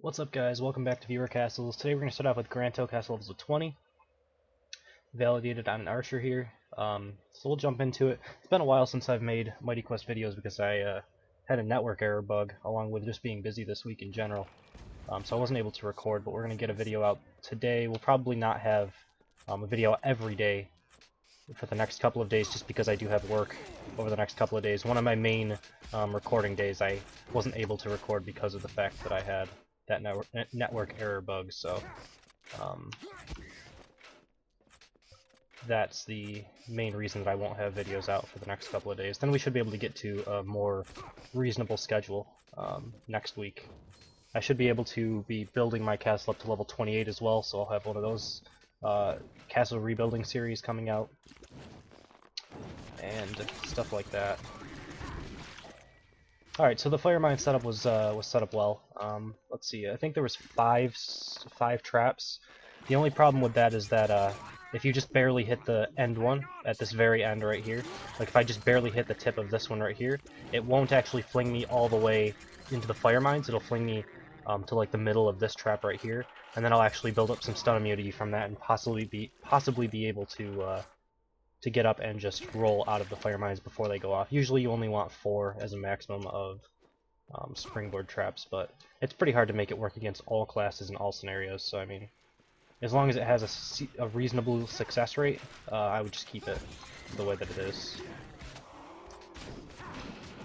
What's up, guys? Welcome back to Viewer Castles. Today we're going to start off with Granto Castle levels of 20. Validated on an archer here. So we'll jump into it. It's been a while since I've made Mighty Quest videos because I had a network error bug, along with just being busy this week in general. So I wasn't able to record, but we're going to get a video out today. We'll probably not have a video every day for the next couple of days, just because I do have work over the next couple of days. One of my main recording days I wasn't able to record because of the fact that I had that network error bug, so that's the main reason that I won't have videos out for the next couple of days. Then we should be able to get to a more reasonable schedule next week. I should be able to be building my castle up to level 28 as well, so I'll have one of those castle rebuilding series coming out and stuff like that. Alright, so the fire mine setup was set up well. Let's see, I think there was five traps. The only problem with that is that if you just barely hit the end one, at this very end right here, like if I just barely hit the tip of this one right here, it won't actually fling me all the way into the fire mines. It'll fling me to like the middle of this trap right here, and then I'll actually build up some stun immunity from that and possibly be able to get up and just roll out of the fire mines before they go off. Usually you only want 4 as a maximum of springboard traps, but it's pretty hard to make it work against all classes in all scenarios, so I mean, as long as it has a reasonable success rate, I would just keep it the way that it is.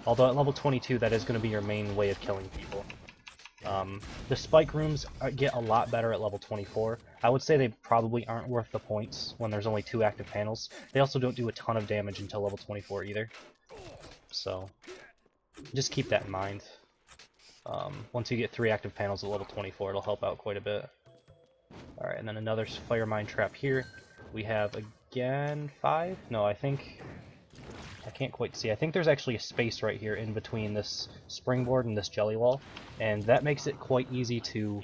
Although at level 22 that is going to be your main way of killing people. The spike rooms get a lot better at level 24. I would say they probably aren't worth the points when there's only 2 active panels. They also don't do a ton of damage until level 24 either. So just keep that in mind. Once you get 3 active panels at level 24, it'll help out quite a bit. Alright, and then another fire mine trap here. We have, again, 5? No, I can't quite see. I think there's actually a space right here in between this springboard and this jelly wall, and that makes it quite easy to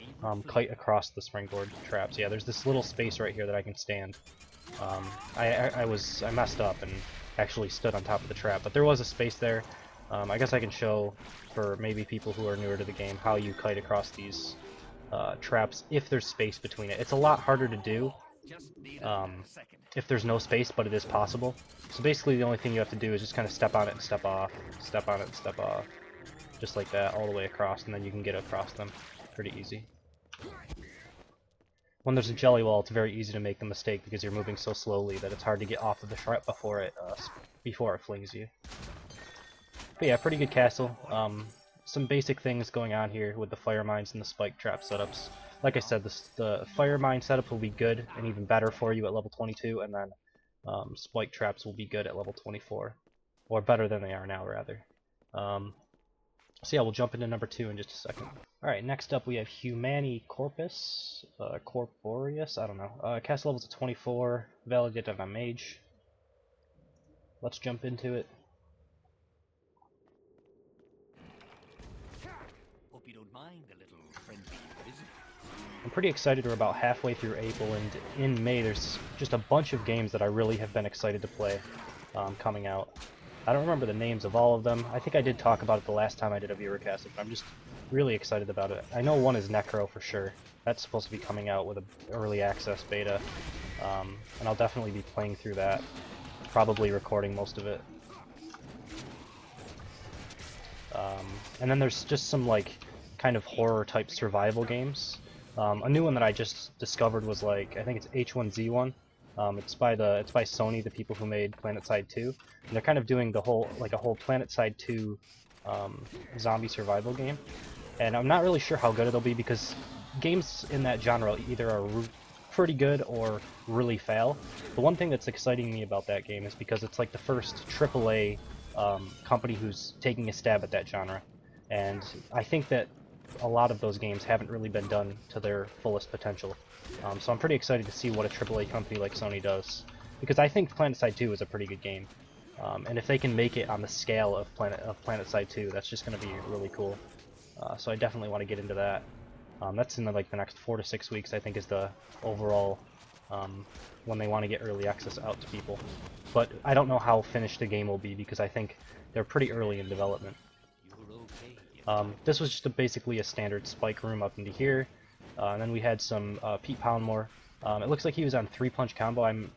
kite across the springboard traps. Yeah, there's this little space right here that I can stand. I messed up and actually stood on top of the trap, but there was a space there. I guess I can show, for maybe people who are newer to the game, how you kite across these traps if there's space between it. It's a lot harder to do if there's no space, but it is possible. So basically the only thing you have to do is just kind of step on it and step off, step on it and step off, just like that all the way across, and then you can get across them pretty easy. When there's a jelly wall, it's very easy to make the mistake because you're moving so slowly that it's hard to get off of the trap before it flings you. But yeah, pretty good castle. Some basic things going on here with the fire mines and the spike trap setups. Like I said, the fire mine setup will be good and even better for you at level 22, and then spike traps will be good at level 24. Or better than they are now, rather. So yeah, we'll jump into number 2 in just a second. Alright, next up we have Humani-Corporis, Corporis, I don't know. Castle levels of 24, validated on mage. Let's jump into it. Hope you don't mind a little friendly visit. I'm pretty excited. We're about halfway through April, and in May there's just a bunch of games that I really have been excited to play coming out. I don't remember the names of all of them. I think I did talk about it the last time I did a viewer cast, but I'm just really excited about it. I know one is Necro for sure. That's supposed to be coming out with an early access beta, and I'll definitely be playing through that, probably recording most of it. And then there's just some like kind of horror type survival games. A new one that I just discovered was like, I think it's H1Z1. It's by Sony, the people who made PlanetSide 2. And they're kind of doing the whole a whole PlanetSide 2 zombie survival game. And I'm not really sure how good it'll be because games in that genre either are pretty good or really fail. The one thing that's exciting me about that game is because it's like the first AAA company who's taking a stab at that genre. And I think that a lot of those games haven't really been done to their fullest potential. So I'm pretty excited to see what a AAA company like Sony does, because I think PlanetSide 2 is a pretty good game. And if they can make it on the scale of PlanetSide 2, that's just going to be really cool. So I definitely want to get into that. That's in the next 4 to 6 weeks, I think, is the overall when they want to get early access out to people. But I don't know how finished the game will be because I think they're pretty early in development. You're okay, This was just basically a standard spike room up into here, and then we had some Pete Poundmore. It looks like he was on 3-punch combo. I'm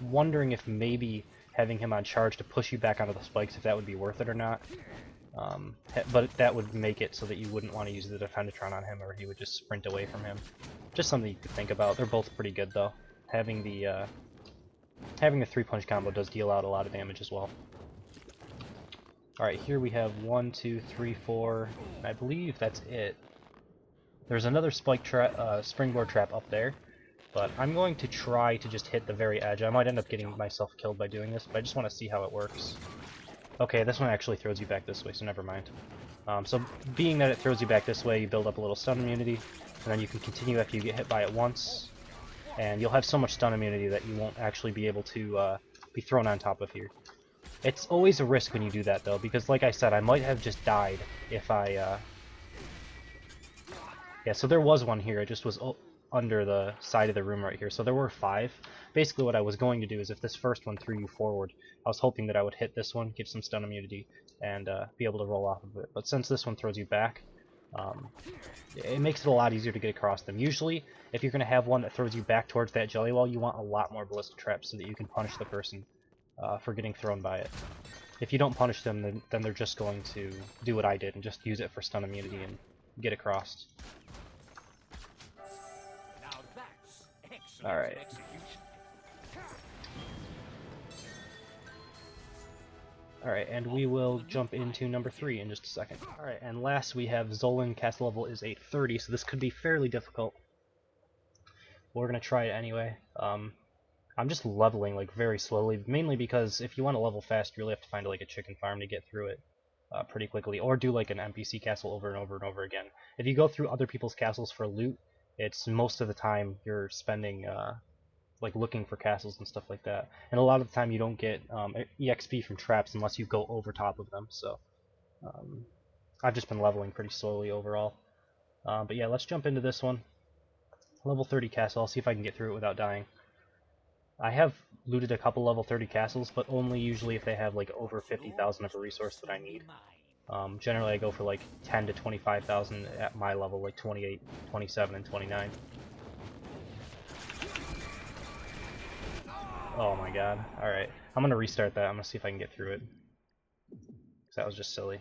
wondering if maybe having him on charge to push you back onto the spikes, if that would be worth it or not. But that would make it so that you wouldn't want to use the Defendatron on him, or he would just sprint away from him. Just something you could think about. They're both pretty good though. Having the 3-punch combo does deal out a lot of damage as well. Alright, here we have 1, 2, 3, 4, and I believe that's it. There's another springboard trap up there, but I'm going to try to just hit the very edge. I might end up getting myself killed by doing this, but I just want to see how it works. Okay, this one actually throws you back this way, so never mind. So being that it throws you back this way, you build up a little stun immunity, and then you can continue after you get hit by it once, and you'll have so much stun immunity that you won't actually be able to be thrown on top of here. It's always a risk when you do that though, because like I said, I might have just died if I... Yeah, so there was one here, it just was under the side of the room right here, so there were 5. Basically what I was going to do is if this first one threw you forward, I was hoping that I would hit this one, get some stun immunity, and be able to roll off of it. But since this one throws you back, it makes it a lot easier to get across them. Usually, if you're going to have one that throws you back towards that jelly wall, you want a lot more ballistic traps so that you can punish the person for getting thrown by it. If you don't punish them, then they're just going to do what I did and just use it for stun immunity and get across. Alright. Alright, and we will jump into number 3 in just a second. Alright, and last we have Zolyn. Castle level is 830, so this could be fairly difficult. We're going to try it anyway. I'm just leveling like very slowly, mainly because if you want to level fast, you really have to find like a chicken farm to get through it pretty quickly, or do like an NPC castle over and over and over again. If you go through other people's castles for loot, it's most of the time you're spending like looking for castles and stuff like that, and a lot of the time you don't get EXP from traps unless you go over top of them. So I've just been leveling pretty slowly overall. But yeah, let's jump into this one. Level 30 castle. I'll see if I can get through it without dying. I have looted a couple level 30 castles, but only usually if they have like over 50,000 of a resource that I need. Generally I go for like 10 to 25,000 at my level, like 28, 27, and 29. Oh my god. Alright, I'm gonna restart that. I'm gonna see if I can get through it. Because that was just silly.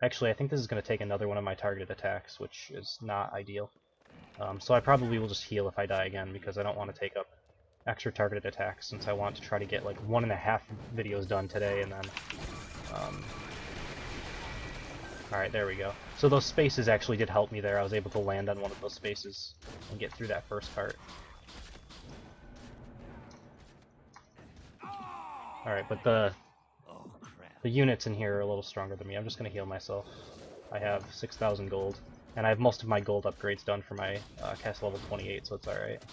Actually, I think this is gonna take another one of my targeted attacks, which is not ideal. So I probably will just heal if I die again, because I don't want to take up extra targeted attacks, since I want to try to get like 1.5 videos done today, and then alright, there we go. So those spaces actually did help me there. I was able to land on one of those spaces and get through that first part. Alright, but the units in here are a little stronger than me. I'm just going to heal myself. I have 6,000 gold, and I have most of my gold upgrades done for my castle level 28, so it's alright.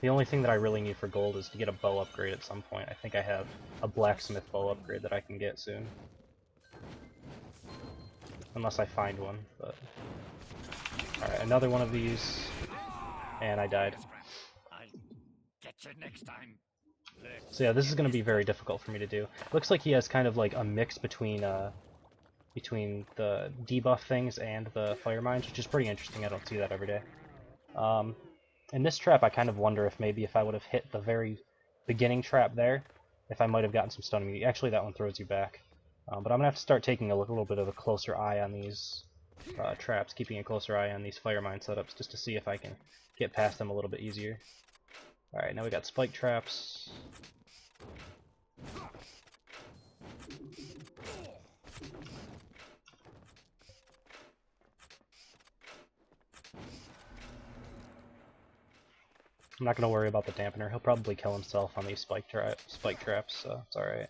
The only thing that I really need for gold is to get a bow upgrade at some point. I think I have a blacksmith bow upgrade that I can get soon. Unless I find one, but... Alright, another one of these, and I died. So yeah, this is going to be very difficult for me to do. Looks like he has kind of like a mix between the debuff things and the fire mines, which is pretty interesting. I don't see that every day. In this trap, I kind of wonder if maybe if I would have hit the very beginning trap there, if I might have gotten some stun immunity. Actually, that one throws you back. But I'm going to have to start taking a little bit of a closer eye on these traps, keeping a closer eye on these fire mine setups, just to see if I can get past them a little bit easier. Alright, now we got spike traps. I'm not going to worry about the dampener. He'll probably kill himself on these spike traps, so it's alright.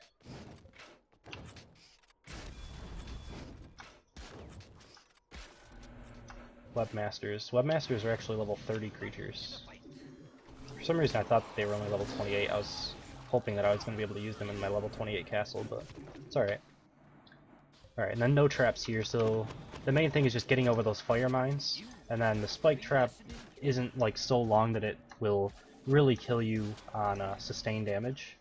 Webmasters. Webmasters are actually level 30 creatures. For some reason I thought that they were only level 28. I was hoping that I was going to be able to use them in my level 28 castle, but it's alright. Alright, and then no traps here, so the main thing is just getting over those fire mines, and then the spike trap isn't like so long that it will really kill you on sustained damage.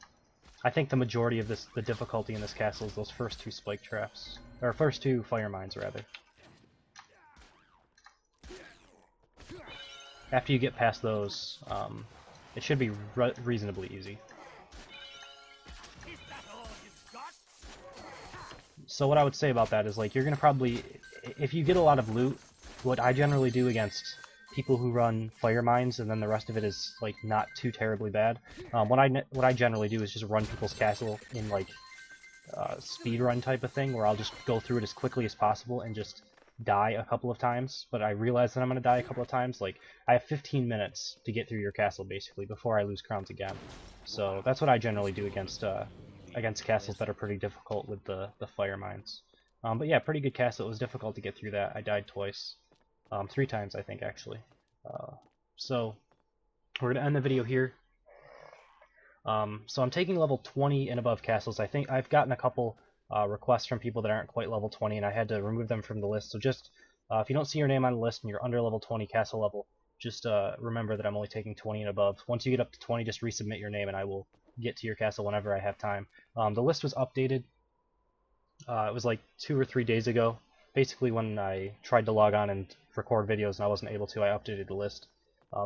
I think the majority of the difficulty in this castle is those first 2 spike traps, or first 2 fire mines rather. After you get past those, it should be reasonably easy. So what I would say about that is, like, you're gonna probably, if you get a lot of loot, what I generally do against people who run fire mines and then the rest of it is like not too terribly bad, what I generally do is just run people's castle in like speed run type of thing, where I'll just go through it as quickly as possible and just die a couple of times. But I realize that I'm gonna die a couple of times. Like, I have 15 minutes to get through your castle basically before I lose crowns again. So that's what I generally do against castles that are pretty difficult with the fire mines. But yeah, pretty good castle. It was difficult to get through that. I died twice. 3 times, I think, actually. So we're going to end the video here. So I'm taking level 20 and above castles. I think I've gotten a couple requests from people that aren't quite level 20, and I had to remove them from the list. So just, if you don't see your name on the list and you're under level 20 castle level, just remember that I'm only taking 20 and above. Once you get up to 20, just resubmit your name and I will get to your castle whenever I have time. The list was updated. It was like 2 or 3 days ago. Basically, when I tried to log on and record videos and I wasn't able to, I updated the list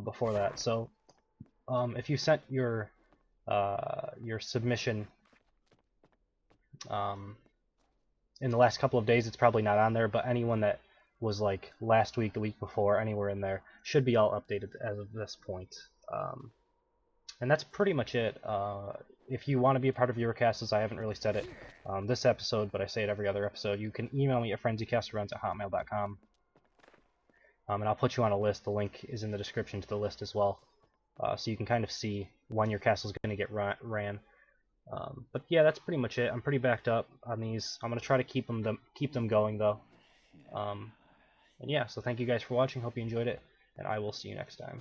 before that. So if you sent your submission in the last couple of days, it's probably not on there, but anyone that was like last week, the week before, anywhere in there, should be all updated as of this point. And that's pretty much it. If you want to be a part of Eurocastles, I haven't really said it this episode, but I say it every other episode. You can email me at frenzycastruns@hotmail.com, and I'll put you on a list. The link is in the description to the list as well, so you can kind of see when your castle is going to get ran. But yeah, that's pretty much it. I'm pretty backed up on these. I'm going to try to keep them going though. And yeah, so thank you guys for watching. Hope you enjoyed it, and I will see you next time.